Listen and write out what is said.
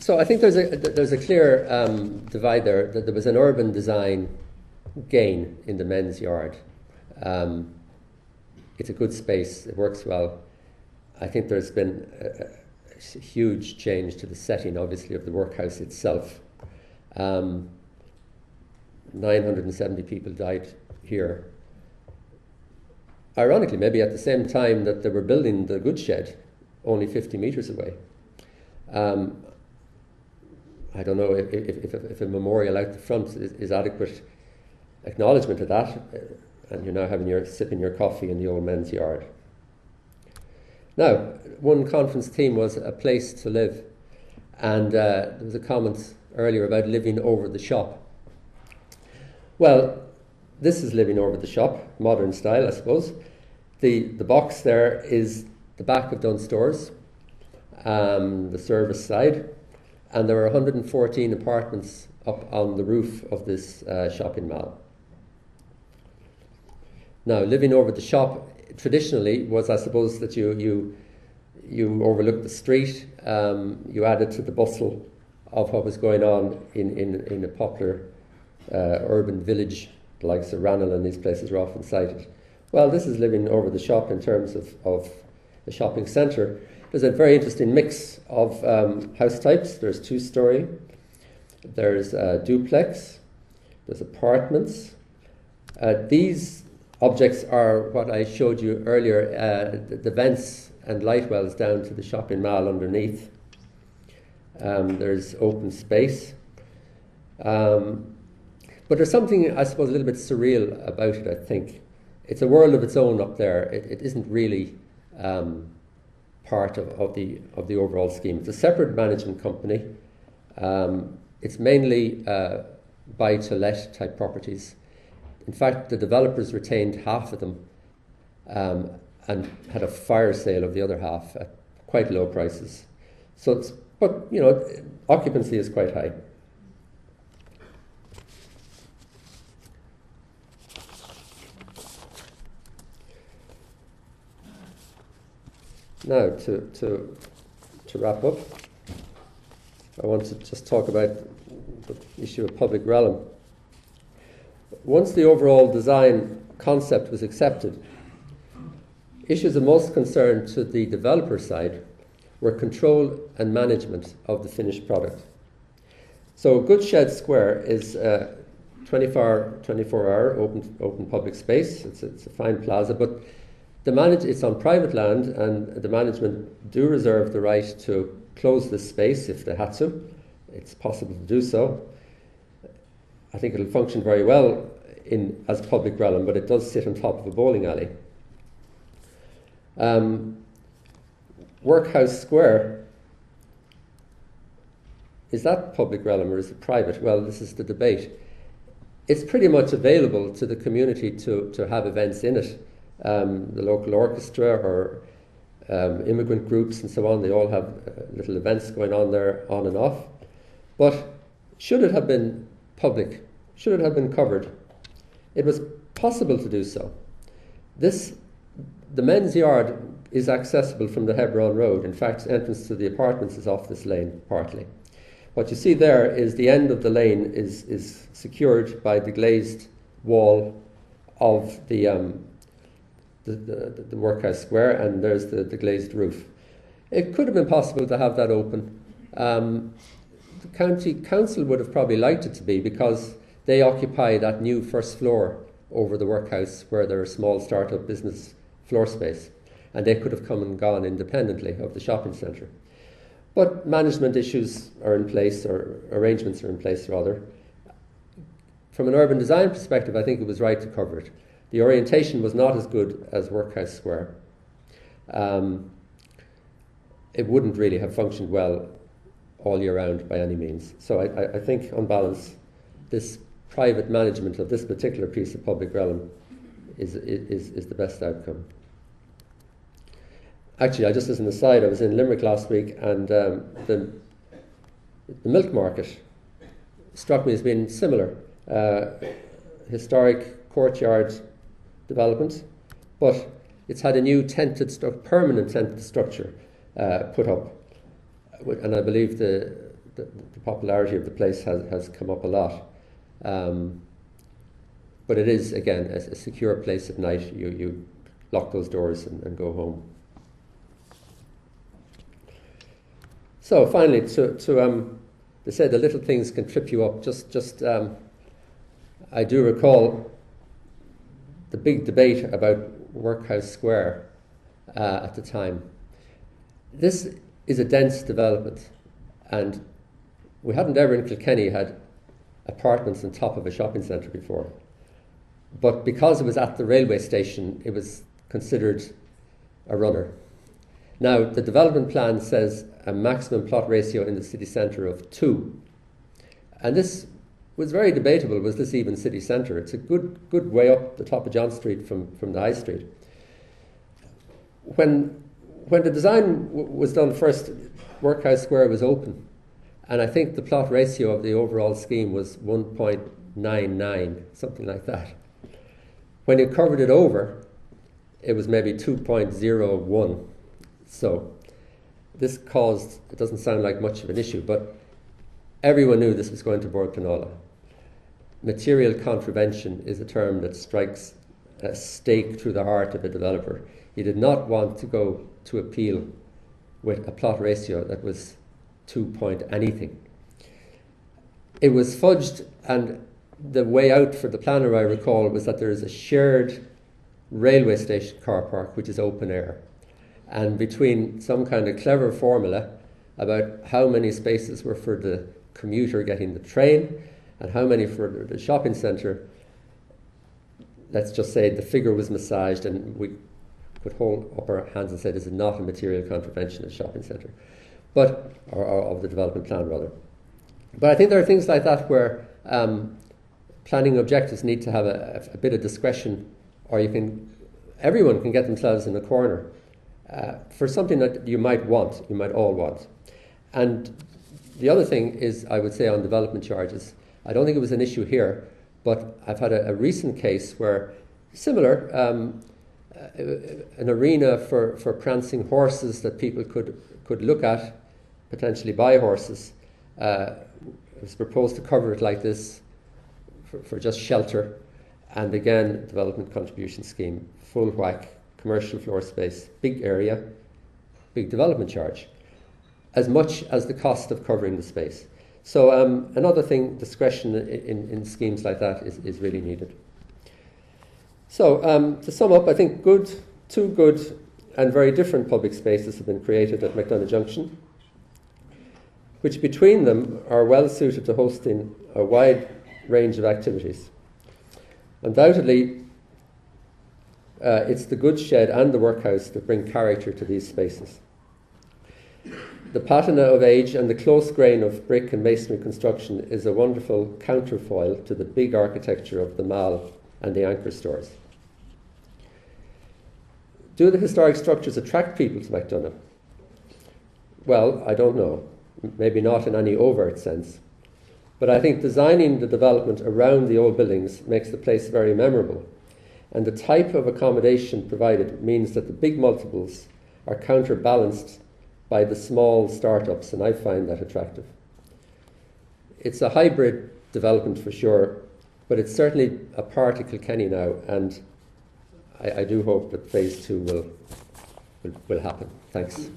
So I think there's a clear divide there. That there was an urban design gain in the men's yard. It's a good space. It works well. I think there's been a huge change to the setting, obviously, of the workhouse itself. 970 people died here. Ironically, maybe at the same time that they were building the goods shed, only 50 metres away. I don't know if a memorial out the front is adequate acknowledgement of that, and you're now sipping your coffee in the old men's yard. Now, one conference theme was a place to live, and there was a comment earlier about living over the shop. Well, this is living over the shop, modern style, I suppose. The box there is the back of Dunnes Stores, the service side, and there are 114 apartments up on the roof of this shopping mall. Now, living over the shop traditionally was, I suppose, that you overlooked the street, you added to the bustle of what was going on in a popular urban village, the likes of Ranelagh and these places are often cited. Well, this is living over the shop in terms of the shopping centre. There's a very interesting mix of house types. There's two-storey, there's duplex, there's apartments. These objects are what I showed you earlier, the vents and light wells down to the shopping mall underneath. There's open space. But there's something, I suppose, a little bit surreal about it, I think. It's a world of its own up there. It isn't really part of the overall scheme. It's a separate management company. It's mainly buy-to-let type properties. In fact, the developers retained half of them and had a fire sale of the other half at quite low prices. But occupancy is quite high. Now, to wrap up, I want to just talk about the issue of public realm. Once the overall design concept was accepted, issues of most concern to the developer side were control and management of the finished product. So Goodshed Square is 24-hour open public space. It's a fine plaza, but it's on private land, and the management do reserve the right to close this space if they had to. It's possible to do so. I think it'll function very well as public realm, but it does sit on top of a bowling alley. Workhouse Square, is that public realm or is it private? Well, this is the debate. It's pretty much available to the community to have events in it. The local orchestra or immigrant groups and so on, they all have little events going on there on and off. But should it have been public? Should it have been covered? It was possible to do so. The men's yard is accessible from the Hebron Road. In fact, entrance to the apartments is off this lane, partly. What you see there is the end of the lane is secured by the glazed wall of the Workhouse Square, and there's the glazed roof. It could have been possible to have that open. The county council would have probably liked it to be, because they occupy that new first floor over the workhouse where there are small start-up business floor space, and they could have come and gone independently of the shopping centre. But management issues are in place, or arrangements are in place rather. From an urban design perspective, I think it was right to cover it. The orientation was not as good as Workhouse Square. It wouldn't really have functioned well all year round by any means. So I think, on balance, this private management of this particular piece of public realm is the best outcome. Actually, just as an aside, I was in Limerick last week, and the milk market struck me as being similar. Historic courtyard development, but it's had a new permanent tented structure put up, and I believe the the popularity of the place has come up a lot. But it is, again, a secure place at night. You lock those doors and go home. So finally, they say the little things can trip you up. I do recall the big debate about Workhouse Square at the time. This is a dense development, and we hadn't ever in Kilkenny had apartments on top of a shopping centre before. But because it was at the railway station, it was considered a runner. Now, the development plan says a maximum plot ratio in the city centre of 2. And this was very debatable. Was this even city centre? It's a good way up the top of John Street from the High Street. When the design was done first, Workhouse Square was open. And I think the plot ratio of the overall scheme was 1.99, something like that. When you covered it over, it was maybe 2.01. So this caused, it doesn't sound like much of an issue, but everyone knew this was going to Borkenala. Material contravention is a term that strikes a stake through the heart of a developer. He did not want to go to appeal with a plot ratio that was 2 point anything. It was fudged, and the way out for the planner, I recall, was that there is a shared railway station car park which is open air. And between some kind of clever formula about how many spaces were for the commuter getting the train and how many for the shopping centre, let's just say the figure was massaged, and we could hold up our hands and say this is not a material contravention of the shopping centre, but or of the development plan rather. But I think there are things like that where planning objectives need to have a bit of discretion, or everyone can get themselves in a corner for something that you might all want. And the other thing is, I would say, on development charges, I don't think it was an issue here, but I've had a recent case where similar, an arena for prancing horses that people could look at, potentially buy horses. It was proposed to cover it like this for just shelter, and again, development contribution scheme, full whack, commercial floor space, big area, big development charge, as much as the cost of covering the space. So another thing, discretion in schemes like that is really needed. So to sum up, I think two good and very different public spaces have been created at McDonagh Junction, which between them are well suited to hosting a wide range of activities. Undoubtedly, it's the goods shed and the workhouse that bring character to these spaces. The patina of age and the close grain of brick and masonry construction is a wonderful counterfoil to the big architecture of the Mall and the anchor stores. Do the historic structures attract people to McDonagh? Well, I don't know. Maybe not in any overt sense. But I think designing the development around the old buildings makes the place very memorable. And the type of accommodation provided means that the big multiples are counterbalanced by the small startups, and I find that attractive. It's a hybrid development for sure, but it's certainly a part of Kilkenny now, and I do hope that phase 2 will happen. Thanks.